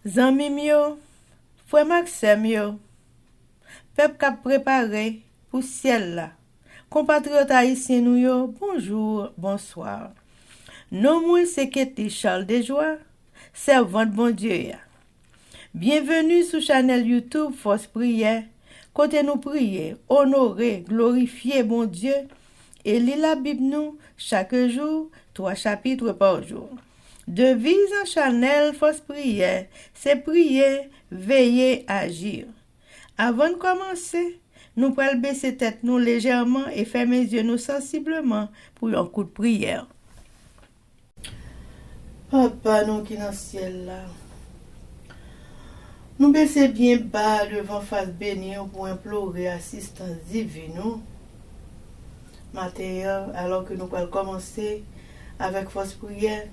Zanmim yo, frère Maxime yo, peuple k'ap préparé pour ciel là. Compatriotes haïtiens nous yo, bonjour, bonsoir. Non moi c'est Ketty Charles Desjoie, servante bon Dieu ya. Bienvenue sur channel YouTube Force Prière, côté nous prier, honorer, glorifier bon Dieu et lire la Bible nous chaque jour, 3 chapitres par jour. Devise en channel Force Prière, c'est prier, veiller, agir. Avant de commencer, nous pouvons baisser tête nous légèrement et fermer les yeux nous sensiblement pour un coup de prière. Papa, nous qui dans le ciel là, nous baissons bien bas devant face bénie pour implorer assistance divine. Matin, alors que nous allons commencer avec Force Prière,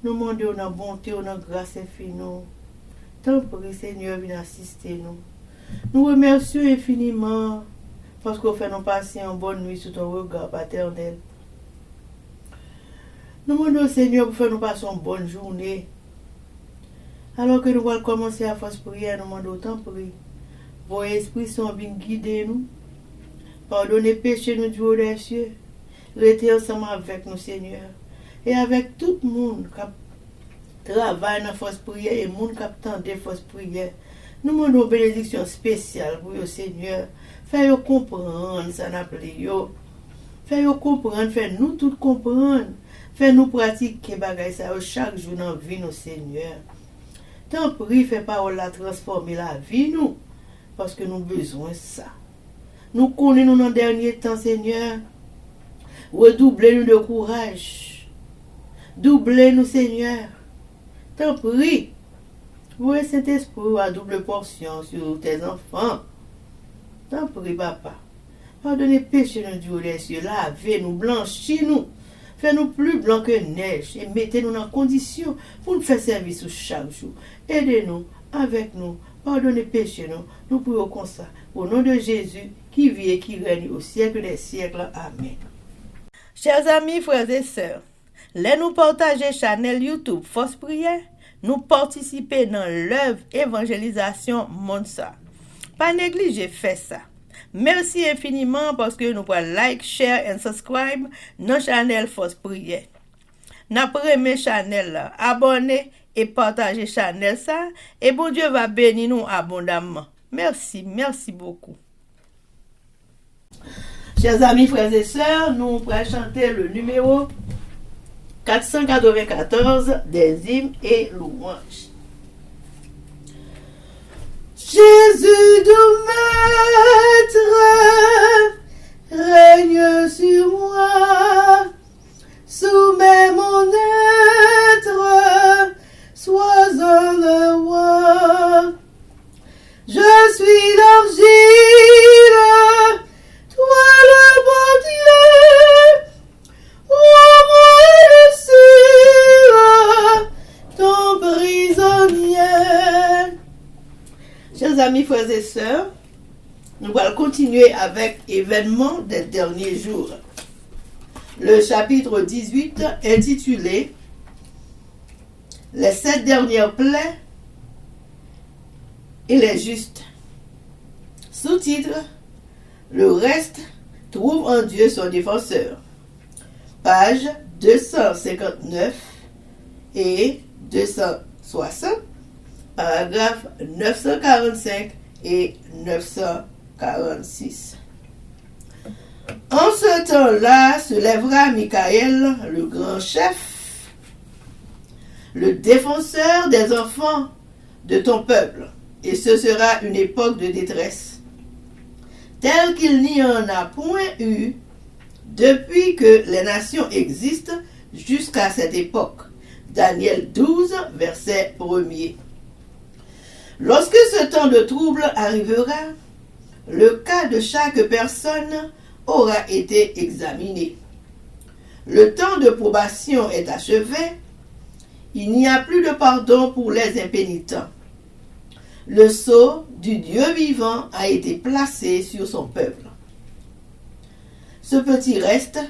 nous demandons notre bonté, notre grâce infinie. Tant pis, Seigneur, viens assister nous. Nous remercions infiniment parce qu'on fait nous passer une bonne nuit sous ton regard paternel. Nous demandons, Seigneur, pour faire nous passer une bonne journée. Alors que nous allons commencer à Force Prière, nous demandons tant pis. Vos esprits sont bien guidés nous. Pardonnez péché nous du haut des cieux. Restez ensemble avec nous, Seigneur. Et avec tout le monde qui travaille dans la Force Prière et le monde qui attend des Force Prière. Nous demandons une bénédiction spéciale pour le Seigneur. Faites-nous comprendre, ça n'a pas yo. Faites-nous comprendre, faites-nous tout comprendre. Faites-nous pratiquer bagay ça chaque jour dans la vie, nous, Seigneur. Tant pis, fais parole la transformer la vie, nous. Parce que nous avons besoin de ça. Nous connaissons dans le dernier temps, Seigneur. Redoublez-nous de courage. Doublez-nous, Seigneur. Tant pis. Vous Saint-Esprit à double portion sur tes enfants. Tant pis, papa. Pardonnez péché nous du haut des cieux. Lavez-nous, blanchis-nous. Faites-nous plus blancs que neige. Et mettez-nous dans condition pour nous faire service chaque jour. Aidez-nous, avec nous. Pardonnez péché nous. Nous prions comme ça. Au nom de Jésus, qui vit et qui règne au siècle des siècles. Amen. Chers amis, frères et sœurs, laissez-nous partager channel YouTube Force Prière. Nous participer dans l'œuvre évangélisation Monsa. Pas négliger faire ça. Merci infiniment parce que nous pouvons like, share et subscribe dans channel Force Prière. N'après mes channel là, abonnez et partagez channel ça et bon Dieu va bénir nous abondamment. Merci beaucoup. Chers amis, frères et sœurs, nous pourrons chanter le numéro 494 des hymnes et louanges. Jésus de Maître, règne sur moi, soumets mon être, sois-en le roi. Je suis l'argile, toi le bon Dieu, rends-moi le cire, ton prisonnier. Chers amis, frères et sœurs, nous allons continuer avec événements des derniers jours. Le chapitre 18 intitulé Les 7 dernières plaies et les justes. Sous-titre Le reste trouve en Dieu son défenseur. Page 259 et 260. Paragraphe 945 et 946. En ce temps-là se lèvera Michael, le grand chef, le défenseur des enfants de ton peuple, et ce sera une époque de détresse, telle qu'il n'y en a point eu depuis que les nations existent jusqu'à cette époque. Daniel 12, verset 1er. Lorsque ce temps de trouble arrivera, le cas de chaque personne aura été examiné. Le temps de probation est achevé. Il n'y a plus de pardon pour les impénitents. Le sceau du Dieu vivant a été placé sur son peuple. Ce petit reste,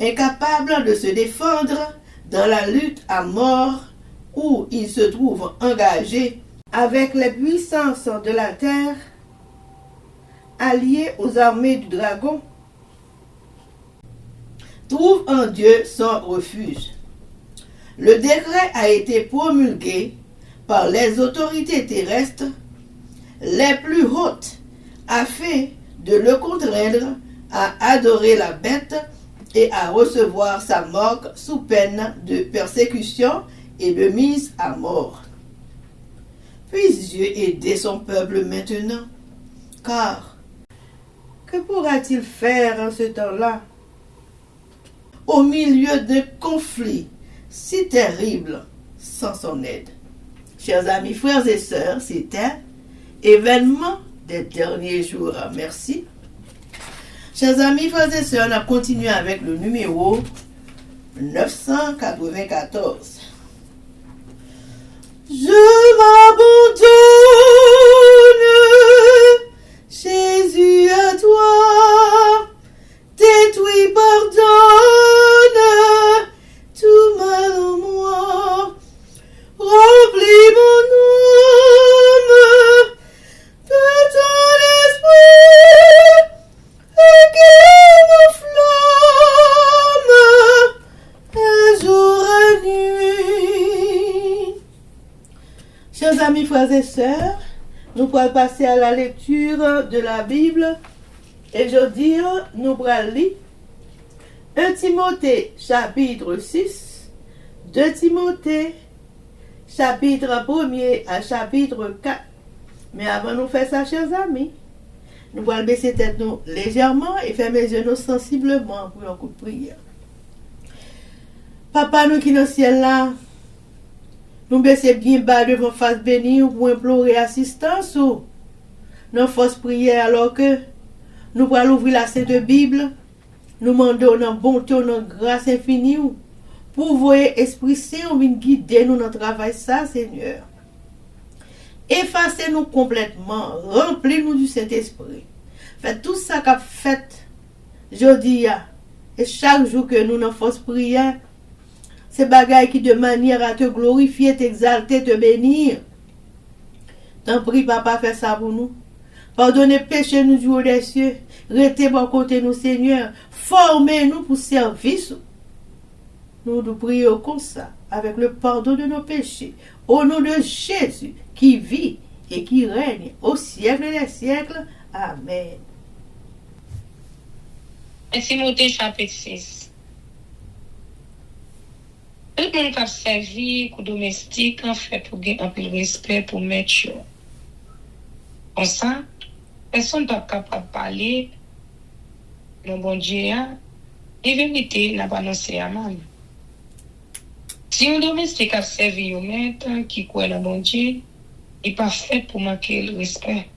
incapable de se défendre dans la lutte à mort où il se trouve engagé avec les puissances de la terre, allié aux armées du dragon, trouve en Dieu son refuge. Le décret a été promulgué par les autorités terrestres les plus hautes afin de le contraindre à adorer la bête et à recevoir sa mort sous peine de persécution et de mise à mort. Puisse Dieu aider son peuple maintenant, car que pourra-t-il faire en ce temps-là, au milieu d'un conflit si terrible sans son aide? Chers amis, frères et sœurs, c'était événement des derniers jours. Merci. Chers amis, frères et sœurs, on a continué avec le numéro 994. Je m'abandonne, Jésus, à toi, détruis, pardonne tout mal en moi, remplis mon âme de ton esprit, éclaire ma flamme, jour et nuit. Chers amis, frères et sœurs, nous pourrons passer à la lecture de la Bible. Et je dis, nous pourrons lire 1 Timothée chapitre 6, 2 Timothée chapitre 1er à chapitre 4. Mais avant de nous faire ça, chers amis, nous allons baisser tête nous légèrement et fermer les yeux nous sensiblement pour un coup de prière. Papa, nous qui dans le ciel là, nous baisser bien bas devant face bénie pour implorer assistance ou nos forces prières alors que nous allons ouvrir la Sainte Bible, nous demandons dans bonté, dans grâce infinie pour voir Esprit Saint guider nous dans le travail ça, Seigneur. Effacez-nous complètement, remplis-nous du Saint-Esprit. Faites tout ça qu'a fait jeudi et chaque jour que nous dans force prière, ces bagailles qui de manière à te glorifier, t'exalter, te bénir. T'en prie, papa, fais ça pour nous. Pardonnez péché nous du haut des cieux. Restez bon côté nous, Seigneur. Formez-nous pour service. Nous nous prions comme ça, avec le pardon de nos péchés. Au nom de Jésus, qui vit et qui règne au siècle des siècles. Amen. Timothée chapitre 6. Tout le monde qui a servi coup domestique en fait pour gagner un peu de respect pour mettre. Comme ça, personne n'est pas capable de parler dans bon Dieu. Et vérité n'a pas annoncé à mal. Si un domestique a servi au maître qui croit dans bon Dieu, il n'est pas fait pour manquer le respect.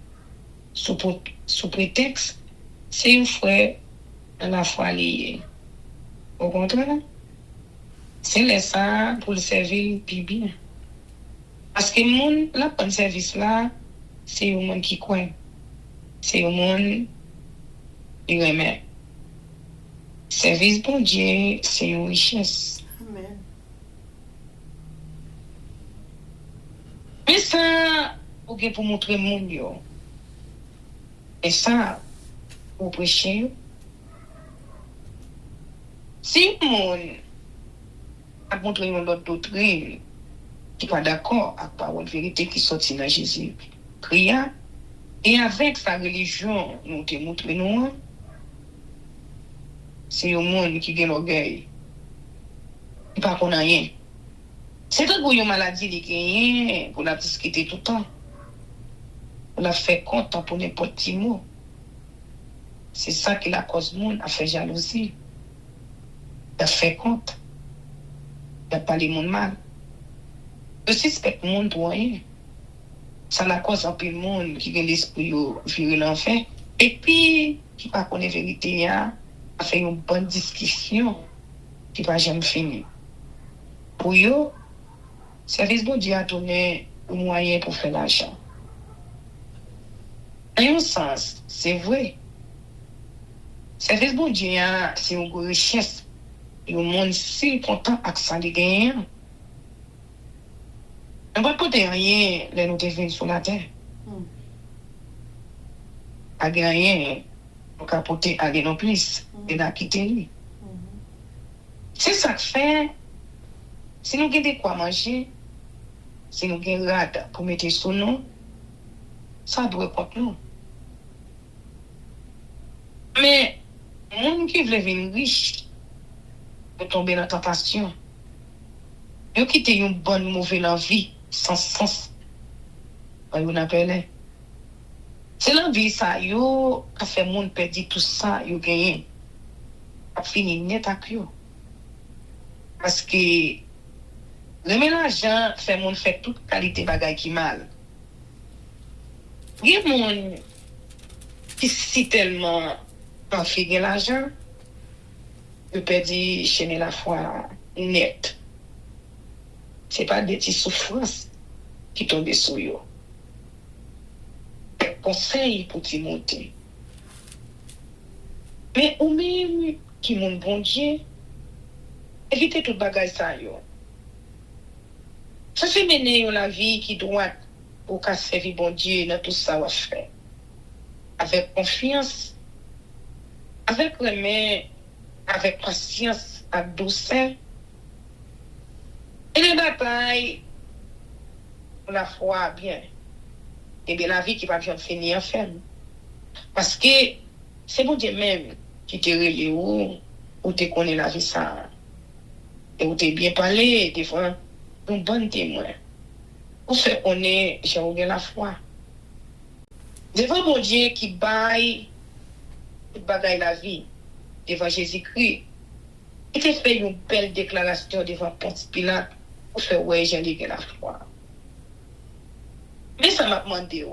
Sous prétexte, c'est une frère dans la foi liée. Au contraire, c'est ça pour le servir plus bien. Parce que le monde, là, pour le service là, c'est le monde qui croit. C'est le monde qui remet. Service pour Dieu, c'est une richesse. Amen. Mais ça, pour montrer le monde, et ça, pour prêcher, si le monde a montré une autre doctrine qui n'est pas d'accord avec la parole vérité qui sortit dans Jésus, priant, et avec sa religion, nous te montré nous, c'est le monde qui a l'orgueil. Il n'y a pas rien. C'est tout pour une maladie qui est pour la discuter tout le temps. Pour la faire compte pour n'importe qui mot. C'est ça qui la cause du monde a fait jalousie. Il a fait compte. Il a parlé monde mal. Je suspecte le monde pour rien. Ça la cause un peu le monde qui a l'esprit viril l'enfer. Et puis, qui ne connaît la vérité, a fait une bonne discussion qui ne va jamais finir. Pour eux, service bon Dieu a donné un moyen pour faire l'argent. En un sens, c'est vrai. Service bon Dieu, c'est une richesse. Et le monde si content avec ça de gagner. On va pas dire rien, les nous devons sur la terre. A rien, on va porter à non plus, et n'a quitté lui. C'est ça que fait, si nous avons quoi manger, si nous avons rade pour mettre sous nous, ça doit contre nous. Mais, les gens qui veulent venir riche, de tomber dans la tentation, ils quittent une bonne mauvaise envie, sans sens. On appelle. C'est l'envie ça, yo, a fait monde perdre tout ça, yo gagné. A fini net avec yo. Parce que, le mélange fait monde fait toute qualité bagaille qui mal. Il y a des gens qui si tellement en fait l'argent, ils perdent chaîner la foi net. C'est pas des petites souffrances qui tombent sur eux. Conseil pour t'y monter. Mais ou même qui mon bon Dieu, évitez tout bagage ça yo. Ça fait mener la vie qui doit pour qu'à servir bon Dieu dans tout ça va faire. Avec confiance, avec remède, avec patience, avec douceur. Et les batailles pour la foi bien. Et bien la vie qui va bien finir en ferme. Parce que c'est bon Dieu même qui te relève ou te connaît la vie ça. Et où te bien parlé, des fois, un bon témoin. Ou fait qu'on est, j'ai oublié la foi. Devant bon Dieu qui baille, qui bagaille la vie, devant Jésus-Christ, il te fait une belle déclaration devant Ponce Pilate, pour faire ouais, j'ai oublié la foi. Mais ça m'a demandé,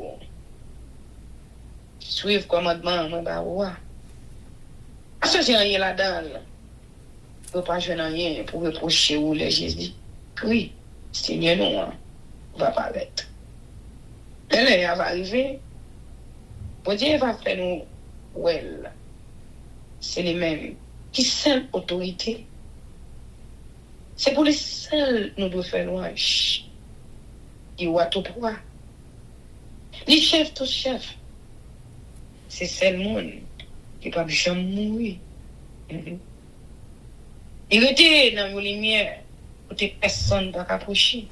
suivre commandement, moi, bah, ouais. Parce que j'ai rien là-dedans, là. Je ne peux pas jouer rien pour reprocher ou les Jésus. Oui, Seigneur, non, hein, va paraître. Elle va arriver. Bon Dieu va faire nous, well. C'est les mêmes. Qui seule autorité? C'est pour les seuls nous devons faire louange. Il va tout pouvoir. Les chefs, tout chef. C'est seul monde qui ne peut jamais mourir. Il était dans la lumière pour que personne ne peut approcher.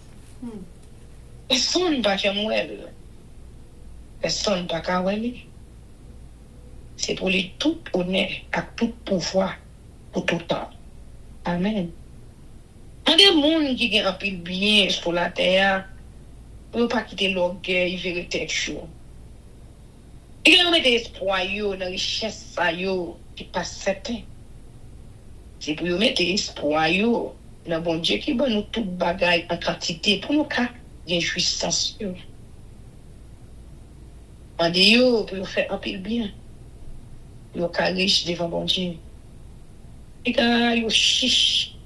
Personne ne peut mourir. Personne ne peut mourir. C'est pour les tout honneur, à tout pouvoir, pour tout temps. Amen. Il y a des gens qui ont un peu bien sur la terre, pour ne pas quitter l'orgueil, vérité chaud. Il y a des espoirs dans la richesse qui passe certain. C'est pour mettre espoir dans bon Dieu qui donne nous toute bagaille en quantité pour nous cas de jouissance. Mandez pour faire un peu bien. Yo ka riche devant bon Dieu. Et quand yo chiche.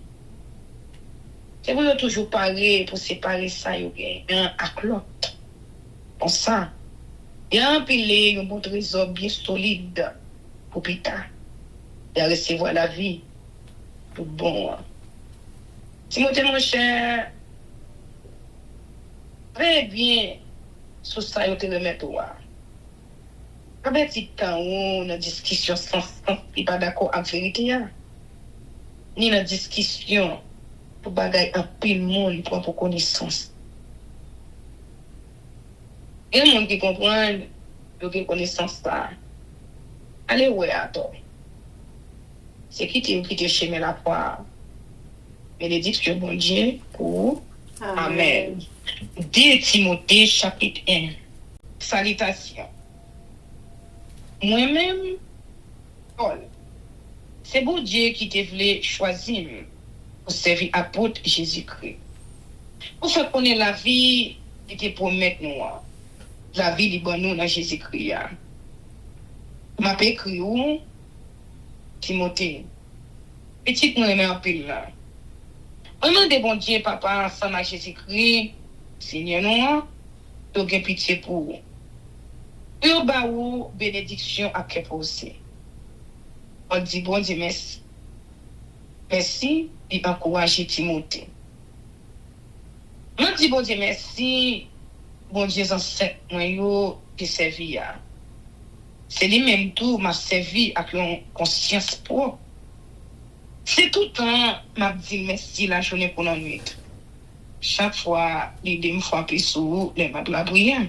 C'est pour toujours parler pour séparer ça yo un avec l'autre. Comme ça. Il y a un pilier, un bon trésor bien solide pour plus tard. Et à recevoir la vie. Tout bon. Timothée, mon cher, très bien sur ça, je te remets toi. Quand tu temps où dans discussion sans sens, tu pas d'accord avec la vérité, ni dans discussion pour bagaille un pile monde pour connaissance. Il y a des gens qui comprennent que connaissance ça. Allez, ouais, attends. C'est qui te chemin la foi. Bénédiction, bon Dieu, pour Amen. 2 Timothée, chapitre 1. Salutations. Moi-même, Paul, c'est bon Dieu qui te voulait choisir pour servir apôtre Jésus-Christ. Pour faire connaître la vie qui te promet nous. La vie libre nous dans Jésus-Christ. M'a écrit où Timothée. Petite nous aimons en pile là. Au nom de bon Dieu, papa, ensemble à Jésus-Christ, Seigneur nous, tu as pitié pour vous. Yo ba ou bénédiction à que posé. On dit bon Dieu merci. Merci et encourager Timothée. Je dis bon Dieu merci, bon Dieu ancêtre moi yo qui servi ya. C'est lui-même tout m'a servi avec une conscience propre. C'est tout le temps m'a dit merci la journée pour la nuit. Chaque fois, l'idée me frappe sous les mains de la prière.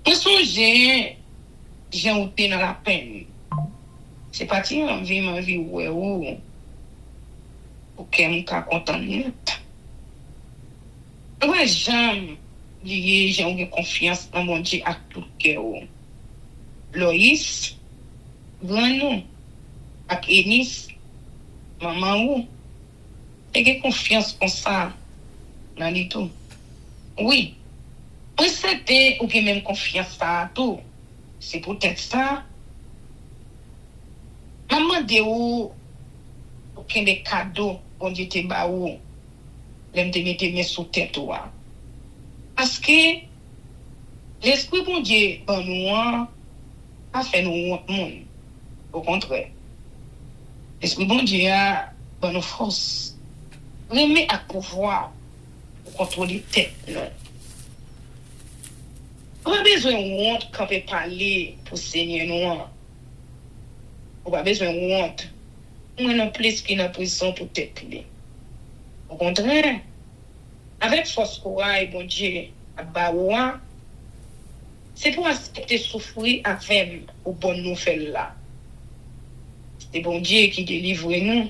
Je songe, j'ai ôté dans la peine. C'est parti en vie, ma vie, ouais, pour qu'elle me content. Ouais, j'aime lié, j'ai eu confiance dans mon Dieu à tout cœur. Loïs, Granou, avec Enis, maman ou, j'ai confiance pour ça, dans les tout. Oui, pour certains, ou même confiance à tout, c'est peut-être ça. Maman de ou, aucun des cadeaux, on dit te ba ou, l'aime te mettre mes sous tête ou. Parce que l'esprit bon Dieu, bon nous, a fait nous honte monde. Au contraire. L'esprit bon Dieu a bon nous force. Remet à pouvoir pour contrôler tête. On a besoin de honte quand on peut parler pour Seigneur nous. On a besoin de honte. On a plus qu'une impression pour tête. Au contraire, avec force courage, bon Dieu, à Baoua, c'est pour accepter souffrir avec aux bonnes nouvelles là. C'est bon Dieu qui délivre nous.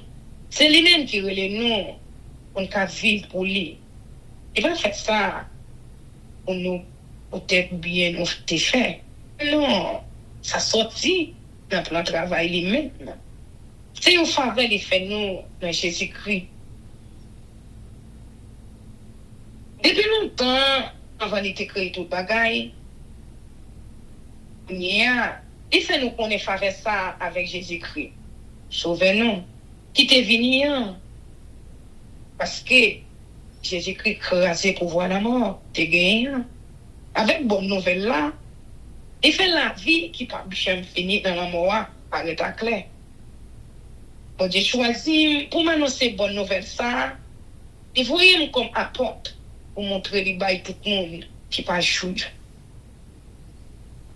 C'est lui-même qui relève nous. On peut vivre pour lui. Et pas faire ça pour nous, peut-être bien nous fait. Non, ça sortit dans le plan de travail lui-même. C'est une faveur qui fait nous dans Jésus-Christ. Depuis longtemps, avant d'être créé tout bagaille, il fait nous connaître faveur ça avec Jésus-Christ. Sauvez-nous. Qui t'est venu, parce que Jésus-Christ crasé pour voir la mort, t'es gagné. Avec bonne nouvelle là, il fait la vie qui pas bien fini dans la mort, par l'état clair. Bon Dieu choisi pour m'annoncer bonne nouvelle ça, il voyait comme apporte pour montrer les bails tout le monde qui pas joué.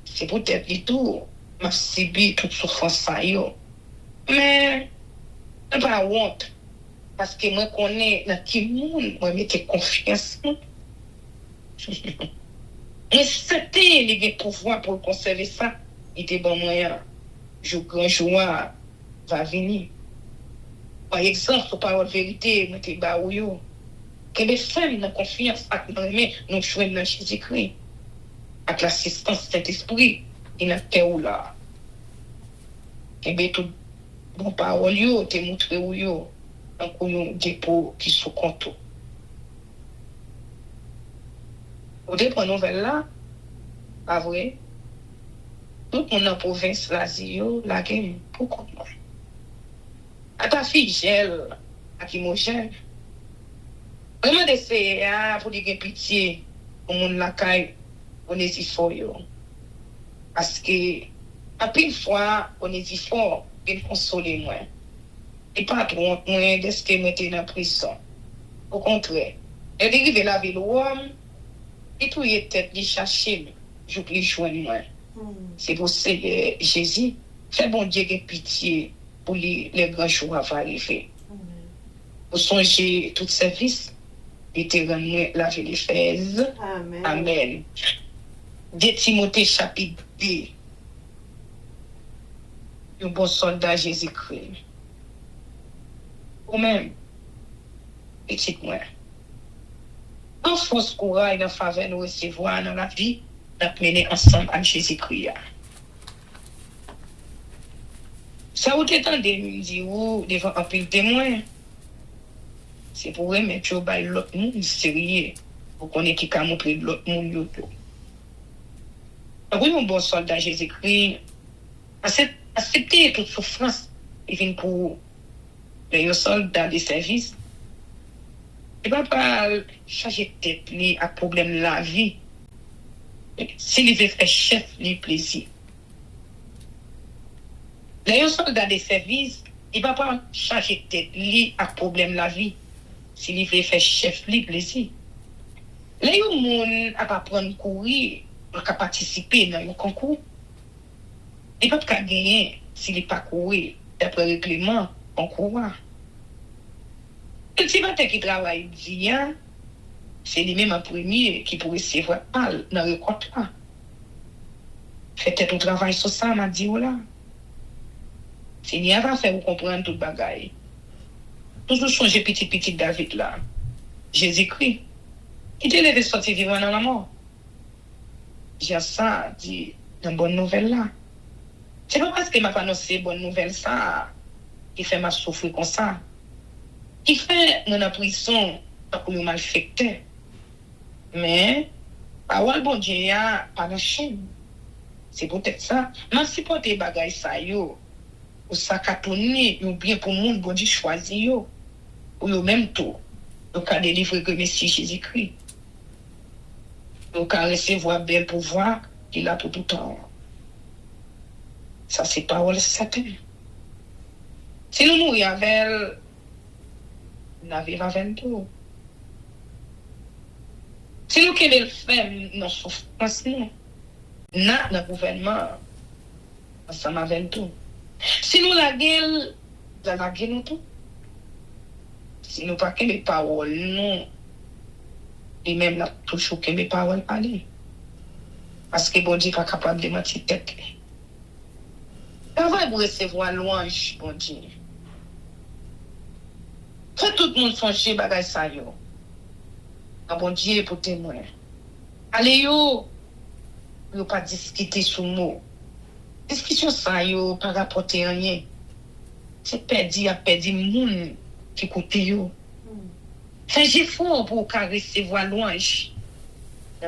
C'est peut-être du tout, m'a subi toute souffrance ça yo. Mais pas honte. Parce que moi connais dans qui monde, moi mettez confiance. Mais c'était les pouvoirs pour conserver ça. Il était bon moyen. Grand joie va venir. Par exemple, parole vérité, mettez ba ou yo. Que les femmes ont confiance à nous jouer dans Jésus-Christ. Avec l'assistance de cet esprit, il n'a pas où là. Et bien tout bon parole yo, te montré ou yo. Un couillon dépôt qui sous compte. Au dépôt nouvelle là, pas vrai. Tout le monde dans la province là, la game, pourquoi moi? À ta fille, gel, à qui mon gel. Vraiment d'essayer pour dire pitié au monde la caille, on est fort yo. Parce que, à une fois, on est fort, il consoler moi. Et pas trop honte moins de ce que j'étais dans la prison. Au contraire, elle est arrivée la ville où et tout est tête de chercher, j'oublie joindre moi. C'est pour ça que Jésus fait bon Dieu de pitié pour les grands jours à arriver. Pour songer tout service, et te rendre la ville d'Éphèse. Amen. Amen. De Timothée chapitre 2. Un bon soldat Jésus-Christ. Ou même, petit moi. En force courage en faveur nous recevoir dans la vie, nous mener ensemble avec Jésus-Christ. Ça vous t'étendez, nous dit, devant un peu de témoin. C'est pour remettre au bail l'autre monde sérieux, pour qu'on ait qui a montré l'autre monde. Oui, mon bon soldat Jésus-Christ, accepter toute souffrance, il vient pour les soldats de service. Il ne va pas changer de tête à problème de la vie. S'il veut faire chef, lui plaisir. Les soldats de service, il ne va pas changer de tête à problème de la vie. s'il veut faire chef li plaisir. Là, il y a des gens qui apprendre à courir pour participer dans un concours. Il ne peut pas gagner s'il n'est pas couru d'après le règlement concours. Le petit matin qui travaille dit, c'est lui-même en premier qui pourrait recevoir mal dans le contrat. Faites tout travail sur ça, m'a dit, là. C'est n'y a pas fait vous comprendre tout le bagaille. Toujours changer petit David là. Jésus-Christ. Il te levé sorti vivant dans la mort. J'ai ça dit une bonne nouvelle là. C'est pas parce que m'a annoncé bonne nouvelle ça qui fait ma souffrir comme ça. Qui fait mon prison pour nous malfecter. Mais parole bon Dieu pas dans chaîne. C'est peut-être ça. Mais si pour tes bagailles ça yo ou ça cartonné ou bien pour monde bon Dieu choisi yo ou yo même tout. Donc à délivrer que Messie Jésus-Christ. Donc à recevoir bel pouvoir qu'il a pour tout temps. Ça c'est parole certaine. Si nous mourons avec nous vivons avec tout. Si nous voulons le faire, nous souffrons. Nous, dans le gouvernement, ensemble avec tout. Si nous la gueule, la gueule nous tout. Si nous pas que mes paroles, nous, et même là, toujours que mes paroles parlent. Parce que bon Dieu n'est pas capable de mentir tête. Avant de recevoir louange, bon Dieu. Que tout le monde songe bagay ça yo. Bon Dieu pour témoin. Allez yo pas discuter sur mot. Discussion ça yo pas rapporter rien. C'est perdu moun qui côté yo. Fait effort pour recevoir louange.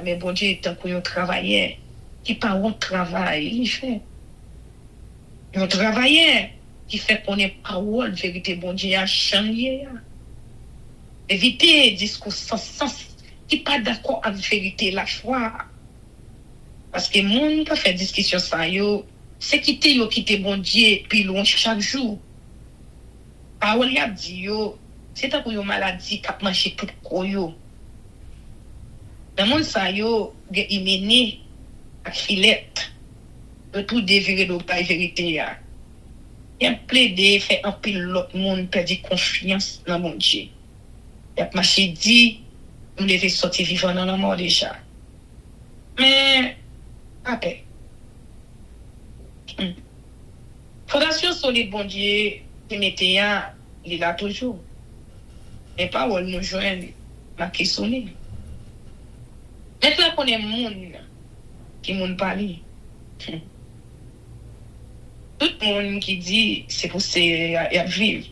Mais bon Dieu tant qu'on travaillait qui pas un travail, il fait. Un travailleur qui fait connaître parole vérité bon Dieu a changé. Éviter discours sans sens qui pas d'accord avec vérité la foi. Parce que monde qui fait discussion ça yo, c'est quitter bon Dieu puis loin chaque jour. Parole y a dit yo, c'est un une maladie qui a marché tout koyo. Dans monde ça yo, gen imene ak filette de tout dévirer de la vérité ya. Il a plaidé fait un pile l'autre monde perdre confiance dans mon Dieu. Il a marché dit nous devons sortir vivant dans la mort déjà. Mais après fondation solide bon Dieu qui mettait il est là toujours. Et pas où nous joindre marqué sonné. Maintenant qu'on est monde qui monde parler. Tout le monde qui dit c'est pour c'est à vivre.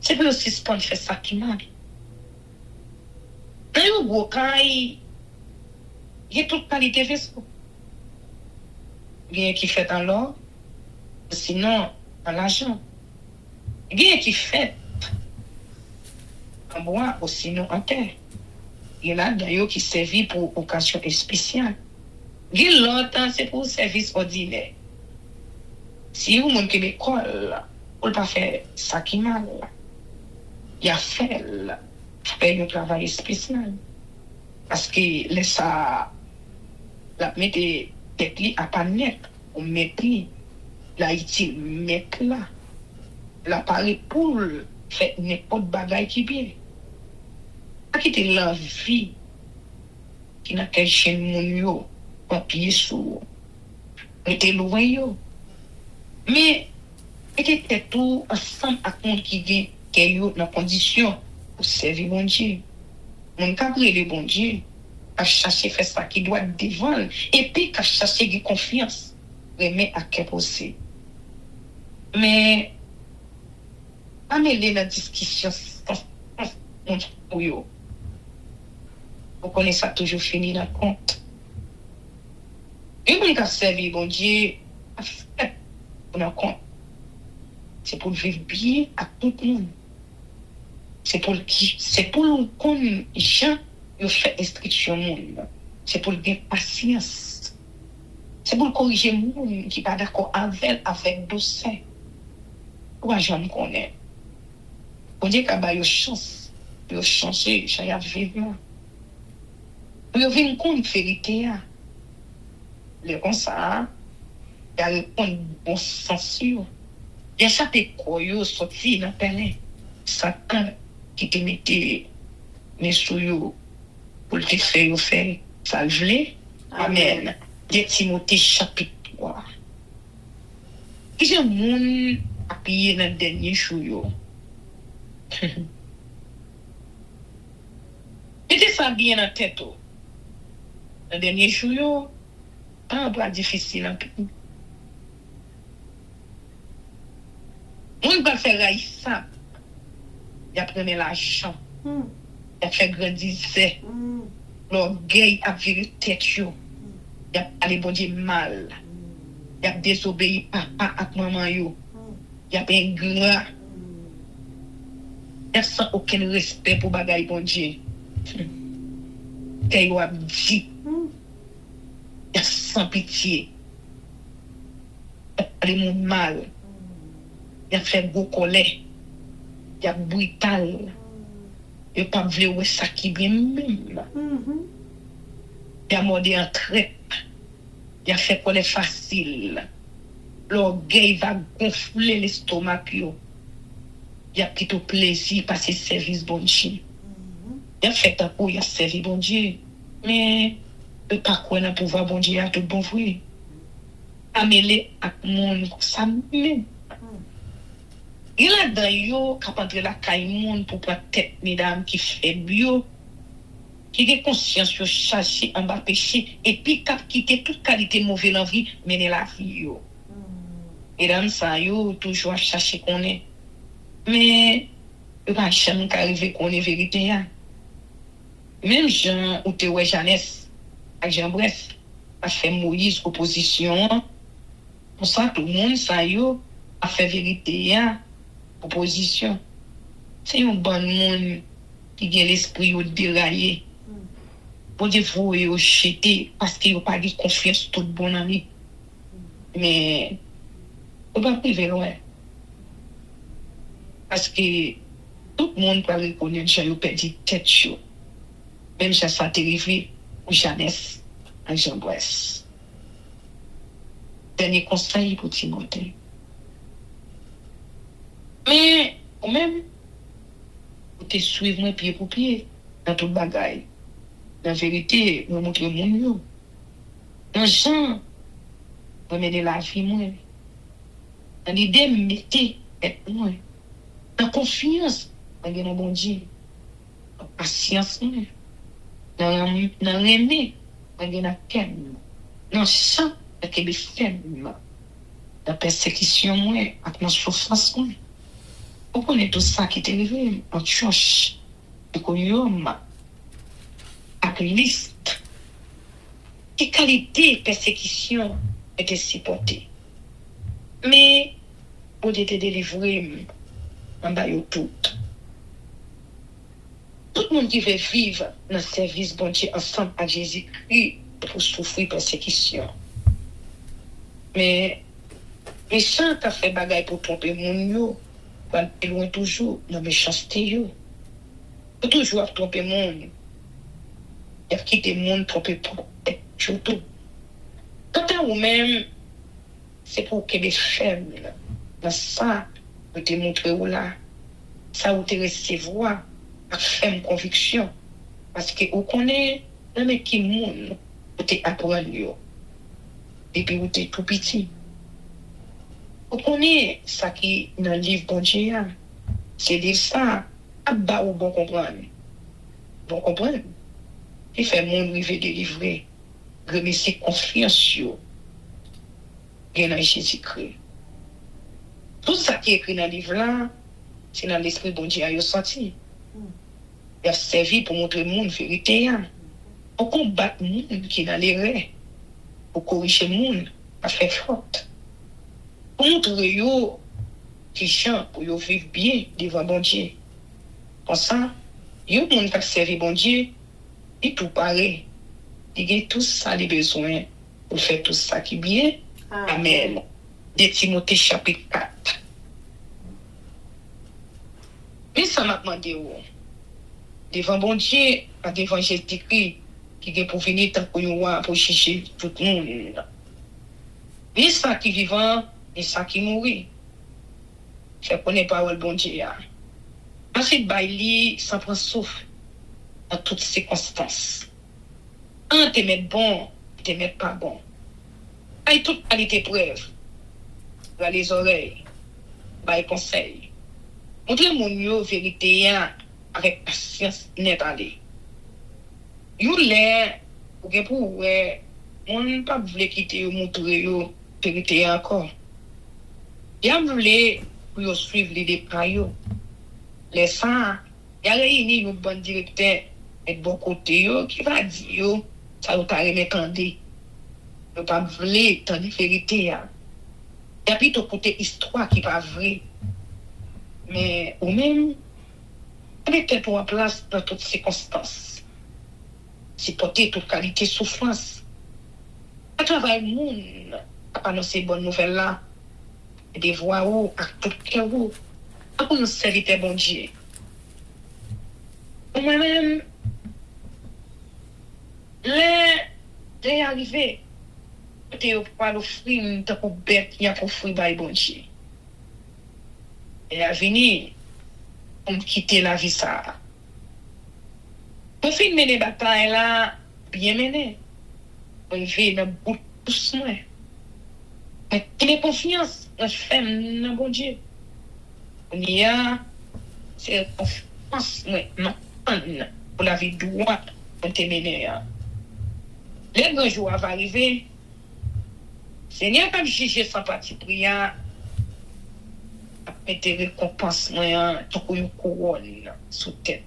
C'est pour aussi suspendre faire ça qui mal. Dans le gros cas, il y a toute qualité de vaisseau. Il y a qui fait en l'or, sinon en l'argent. Il y a qui fait en bois ou sinon en terre. Il y a là d'ailleurs qui servit pour occasion spéciale. Il y a l'autre, c'est pour service ordinaire. Si vous avez l'école, vous ne pouvez pas faire ça qui mal. Il y a fait un travail spécial. Parce que ça, la mettre tête à pas net, on met la utile mettre là. L'appareil pour faire n'importe bagaille qui bien. Pas quitter la vie qui n'a qu'un chien moun yo, un pied sous, était loin yo. Mais, était tout ensemble à compte qui vient, qui est dans condition pour servir bon Dieu. Mon cabré le bon Dieu, à chercher faire ça qui doit devant, et puis à chercher de confiance, remet à quel possible. Mais, pas mêler la discussion pour yo. Vous connaissez ça toujours fini la compte. Et mon cas servir bon Dieu, a fait pour compte. C'est pour vivre bien à tout le monde. C'est pour qu'on gens yo fait instruction monde. C'est pour gagner patience. C'est pour corriger monde qui pas d'accord avec douceur. Pourquoi j'en connais? On dit qu'il y a une chance Yo changer, j'ai à vivre. Yo vinn compte vérité. Le comme ça, il a répondre bon sens. Il a chapé quoi yo sorti dans peine. Satan qui te mettait mes sous pour te faire ça gelé. Amen. De Timothée chapitre 3. Il y a un monde à payer dans le dernier jour. Mettez ça bien en tête. Dans le dernier jour, pas un bras difficile en plus. On va faire ça. Il a pris l'argent. Il a fait grandir l'orgueil a viré tête. Il a allé bon Dieu mal. Il a désobéi papa à maman. Il a fait ingrat. Il a sans aucun respect pour bagaille bon Dieu. Il a dit. Il a sans pitié. Il a allé mon mal. Il a fait gros colère. Il a brutal. Il n'a pas voulu ça qui bien même. Il a mordé en crêpe. Il a fait colère facile. L'orgueil va gonfler l'estomac. Il a pris tout plaisir parce qu'il service bon Dieu. Il a fait un coup, il a servi bon Dieu. Mais il n'a pas quoi dans le pouvoir bon Dieu à tout bon vrai. Amélé à monde ça même. Il a d'ailleurs qui a la caille monde pour prendre tête mesdames qui fait bio qui a conscience de chercher en bas péché et puis qui a quitté toute qualité mauvaise dans la vie mener la vie yo. Et dans ça yo toujours chercher qu'on est mais il va jamais arriver qu'on est vérité hein. Même Jean ou te ouais Jeannès avec Jean Bref a fait Moïse opposition pour ça tout le monde ça yo a fait vérité hein. Opposition. C'est un bon monde qui a l'esprit déraillé. Pour dire vous et jeter parce qu'il n'y a pas de confiance tout bon ami. Mais on va priver loin. Parce que tout le monde peut reconnaître que j'ai perdu tête chaud. Même si ça arrivé ou Jeannès à Jean-Bresse. Dernier conseil pour Timothée. Mais, ou même, vous te suivez moi pied pour pied dans tout le bagaille. La vérité, vous montrez mon mieux. Dans Jean, vous menez la vie, moi. Dans l'idée, mettez être moi. Dans confiance, dans le bon Dieu. Dans patience, moi. Dans l'aimer, dans le calme. Dans chant, dans le ferme. Dans persécution, moi, avec ma souffrance, moi. Vous connaissez tout ça qui est arrivé en church, et qu'on y a avec liste. Quelle qualité de persécution était supportée. Mais, vous êtes délivré en bas de tout. Tout le monde qui veut vivre dans le service bon Dieu ensemble avec Jésus-Christ pour souffrir persécution. Mais, les gens qui ont fait bagaille pour tromper mon yo, et loin toujours dans méchanceté yo. Faut toujours tromper monde. Il a quitté monde tromper pour surtout. Quand ou même c'est pour que les femmes dans ça vous te montrer ou là ça vous te recevoir avec ferme conviction parce que vous connaissez dans les qui monde vous te apprendre yo. Et puis vous te tout petit. Vous connaissez ça qui est dans le livre bon Dieu. C'est dire ça, à bas ou bon comprendre. Bon comprendre. Il fait mon rive délivrer. Remercier confiance sur dans Jésus-Christ. Tout ça qui est écrit dans le livre là, c'est dans l'esprit bon Dieu a sorti. Il a servi pour montrer le monde vérité. Pour combattre le monde qui est dans l'erreur. Pour corriger le monde à faire faute. Pour montrer yo qui chante pour yo vivre bien devant bon Dieu. Comme ça, yo monde qui servi bon Dieu, et tout pareil. Il a tout ça les besoins pour faire tout ça qui est bien. Amen. De Timothée chapitre 4. Mais ça m'a demandé où. devant bon Dieu, pas devant Jésus-Christ, qui est pour venir tant pour chercher tout le monde. Ni ça qui vivant, ni ça qui mourit. Je connais pas le bon Dieu. Ensuite, baili sans prendre souffle dans toutes circonstances. Un te met bon, te met pas bon. Aïe toute qualité preuve. Dans les oreilles, bail conseil. Montre mon yo vérité avec patience net aller. Yo lè ou gen pour ouais, on pas voulait quitter yo montrer yo vérité encore. Ya voulait pour yo suivre les détails yo. Les ça, ya réuni yo bon directeur et bon côté yo qui va dire yo ça ou ta remet tendé. Yo pas voulait tendre vérité ya. Ya plutôt côté histoire qui pas vrai. Mais ou même peut-être en place dans toutes circonstances. Supporter toute qualité souffrance. À travers le monde, à annoncer bonnes nouvelles là, et des voix où, à tout cœur où, à nous servir bon Dieu. Moi-même, les arrivé, peut-être pas l'offrir, tant pour bête, il y a pour offrir par bon Dieu. Et à venir, pour quitter la vie ça. Pour finir mener bataille là, bien mené. On vit dans bout de soin. Mais il est confiance dans le dans bon Dieu. On y a, c'est confiance, non, pour la vie droite, pour te mener. Les grands jours vont arriver. Seigneur, pas juger sans parti prière. Mettre récompense tout une couronne sous tête.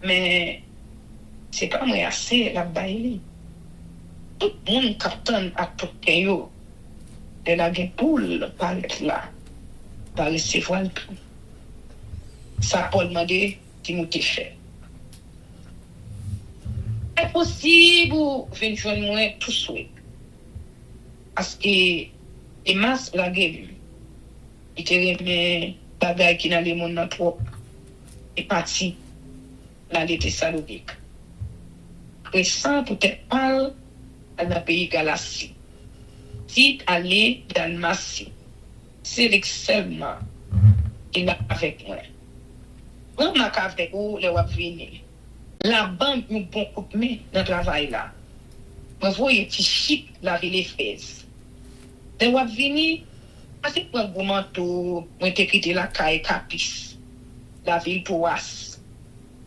Mais c'est pas moi assez la baille. Tout le monde captain à tout caillou. De la poule par là. Par recevoir le tout. Ça Paul m'a dit Timothée fait. C'est possible venir joindre moi tout de suite. Parce que les masses la gueule. Il te remet bagay qui dans le monde trop et parti dans les Thessaloniques. Récent peut-être parle dans le pays Galatie. Si aller dans le Massie, c'est l'excellent qu'il a avec moi. Quand on a avec vous, les wap venir. La banque nous bon coup de main dans le travail là. Vous voyez, c'est chic la ville Éphèse. Les wap venir. C'est pour un manteau, moi t'ai quitté la caille Capis, la ville Toas,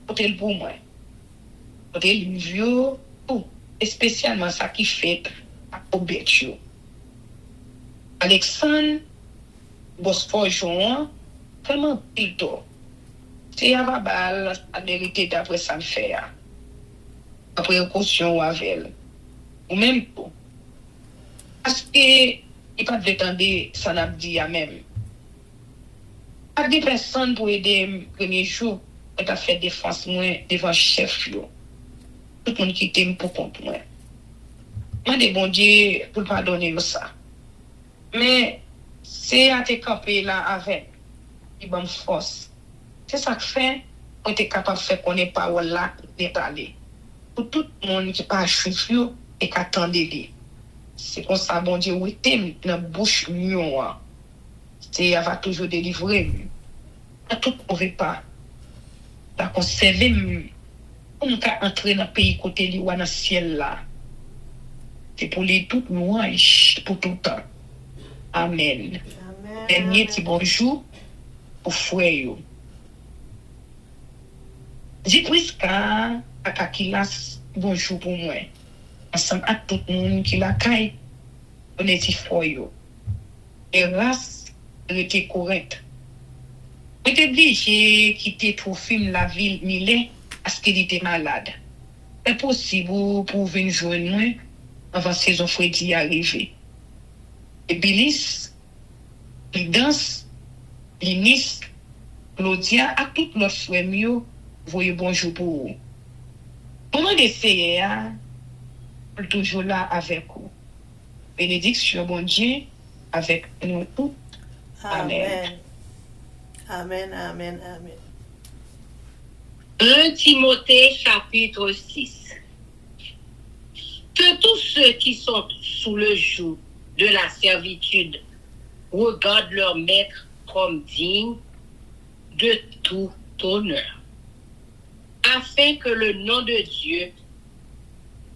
pour le pour moi, pour le vieux, et spécialement ça qui fait à Obetio. Alexandre, Bosphore Jean, vraiment plutôt. C'est à Babal, à vérité d'après ça me fait, après caution ou avec, ou même tout. Parce que il pas de tendre ça n'a dit à même. Pas de personnes pour aider le premier jour, et a fait défense moi devant chef yo. Tout le monde qui t'aime pour compte moi. Moi de bon Dieu pour pardonner ça. Mais c'est à te camper là avec il bonne force. C'est ça que fait on est capable de faire connaître parole là d'étaler. Pour tout le monde qui pas suivre et qui attendait. C'est comme ça, bon Dieu, oui, t'aimes dans la bouche mion. C'est, elle va toujours délivrer. À tout mauvais pas. La conserver. On peut entrer dans le pays côté li ou dans le ciel là. C'est pour les tout louanges pour tout le temps. Amen. Dernier petit bonjour pour frère. J'ai Priska à Kakilas, bonjour pour moi. Ensemble à tout le monde qui la caille, on est si fort. Et race, elle était correcte. On était obligé de quitter pour film la ville Millet parce qu'il était malade. C'est possible pour venir joindre moi avant saison Freddy arriver. Et Bilis, Prudence, Linis, Claudia, à tout notre frère mieux, voyez bonjour pour vous. Comment d'essayer, toujours là avec vous. Bénédiction, bon Dieu, avec nous tous. Amen. Amen, amen, amen. 1 Timothée chapitre 6. Que tous ceux qui sont sous le joug de la servitude regardent leur maître comme digne de tout honneur, afin que le nom de Dieu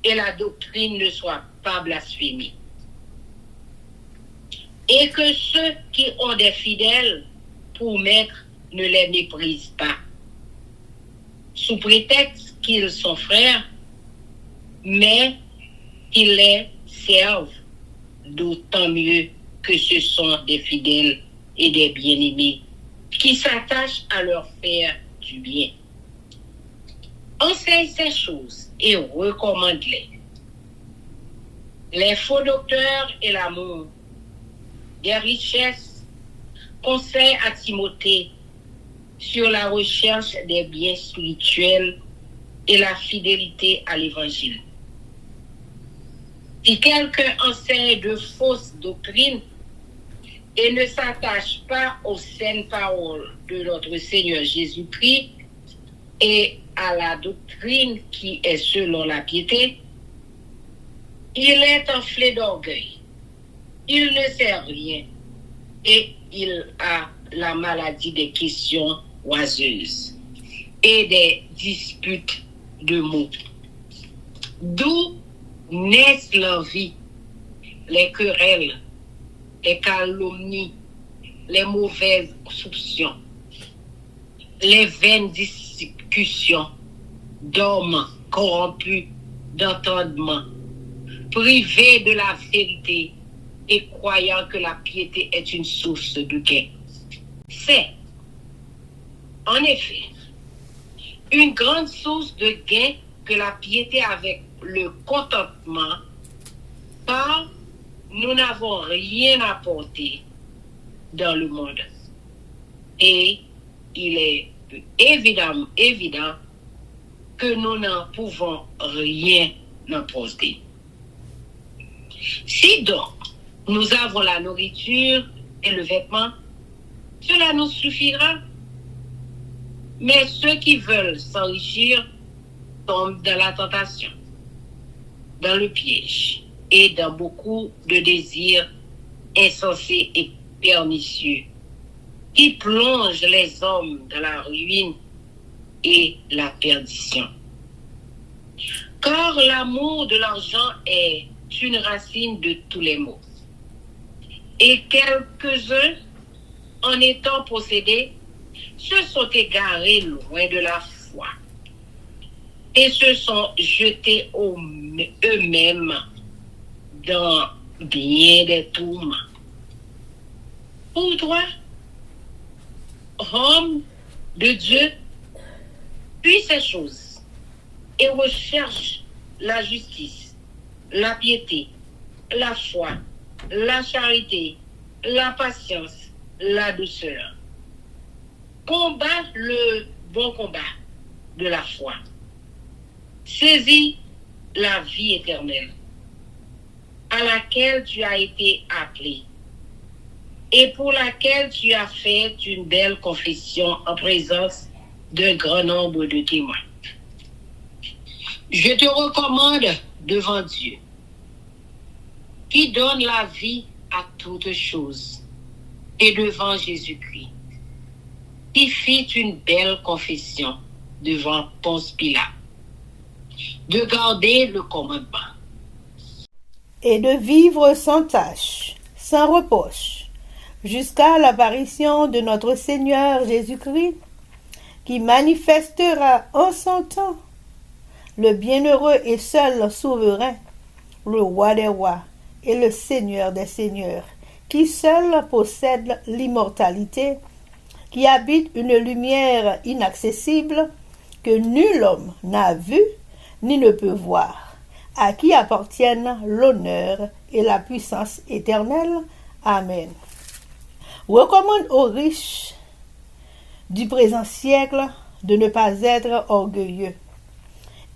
et la doctrine ne soient pas blasphémés. Et que ceux qui ont des fidèles pour maître ne les méprisent pas, sous prétexte qu'ils sont frères, mais qu'ils les servent, d'autant mieux que ce sont des fidèles et des bien-aimés qui s'attachent à leur faire du bien. Enseigne ces choses et recommande-les. Les faux docteurs et l'amour des richesses, conseillent à Timothée sur la recherche des biens spirituels et la fidélité à l'évangile. Si quelqu'un enseigne de fausses doctrines et ne s'attache pas aux saines paroles de notre Seigneur Jésus-Christ et à la doctrine qui est selon la piété, il est enflé d'orgueil. Il ne sait rien et il a la maladie des questions oiseuses et des disputes de mots. D'où naissent l'envie, les querelles, les calomnies, les mauvaises soupçons, les vaines discussions, d'hommes corrompus d'entendement, privés de la vérité et croyant que la piété est une source de gain. C'est, en effet, une grande source de gain que la piété avec le contentement, car nous n'avons rien apporté dans le monde. Et il est évident que nous n'en pouvons rien apporter. Si donc nous avons la nourriture et le vêtement, cela nous suffira. Mais ceux qui veulent s'enrichir tombent dans la tentation, dans le piège et dans beaucoup de désirs insensés et pernicieux qui plongent les hommes dans la ruine et la perdition. Car l'amour de l'argent est une racine de tous les maux. Et quelques-uns, en étant possédés, se sont égarés loin de la foi et se sont jetés eux-mêmes dans bien des tourments. Pour toi, homme de Dieu, puis ces choses et recherche la justice, la piété, la foi, la charité, la patience, la douceur. Combat le bon combat de la foi. Saisis la vie éternelle à laquelle tu as été appelé et pour laquelle tu as fait une belle confession en présence d'un grand nombre de témoins. Je te recommande devant Dieu, qui donne la vie à toutes choses, et devant Jésus-Christ, qui fit une belle confession devant Ponce Pilate, de garder le commandement. Et de vivre sans tâche, sans reproche, jusqu'à l'apparition de notre Seigneur Jésus-Christ, qui manifestera en son temps le bienheureux et seul souverain, le roi des rois et le Seigneur des seigneurs, qui seul possède l'immortalité, qui habite une lumière inaccessible que nul homme n'a vue ni ne peut voir, à qui appartiennent l'honneur et la puissance éternelle. Amen. Recommande aux riches du présent siècle de ne pas être orgueilleux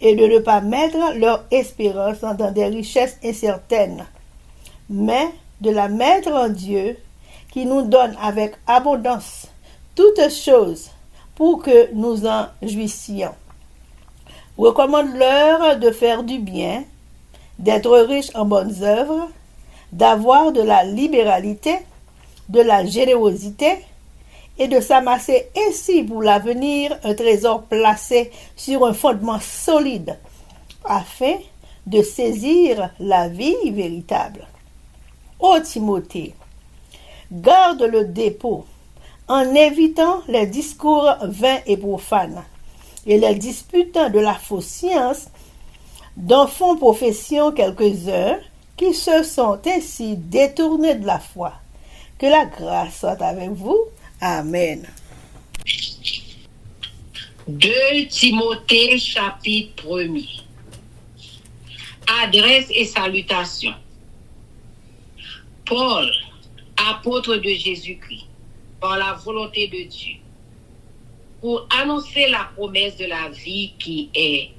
et de ne pas mettre leur espérance dans des richesses incertaines, mais de la mettre en Dieu, qui nous donne avec abondance toutes choses pour que nous en jouissions. Recommande-leur de faire du bien, d'être riches en bonnes œuvres, d'avoir de la libéralité, de la générosité, et de s'amasser ainsi pour l'avenir un trésor placé sur un fondement solide, afin de saisir la vie véritable. Ô Timothée, garde le dépôt en évitant les discours vains et profanes et les disputes de la fausse science dont font profession quelques-uns qui se sont ainsi détournés de la foi. Que la grâce soit avec vous. Amen. 2 Timothée chapitre 1er. Adresse et salutations. Paul, apôtre de Jésus-Christ, par la volonté de Dieu, pour annoncer la promesse de la vie qui est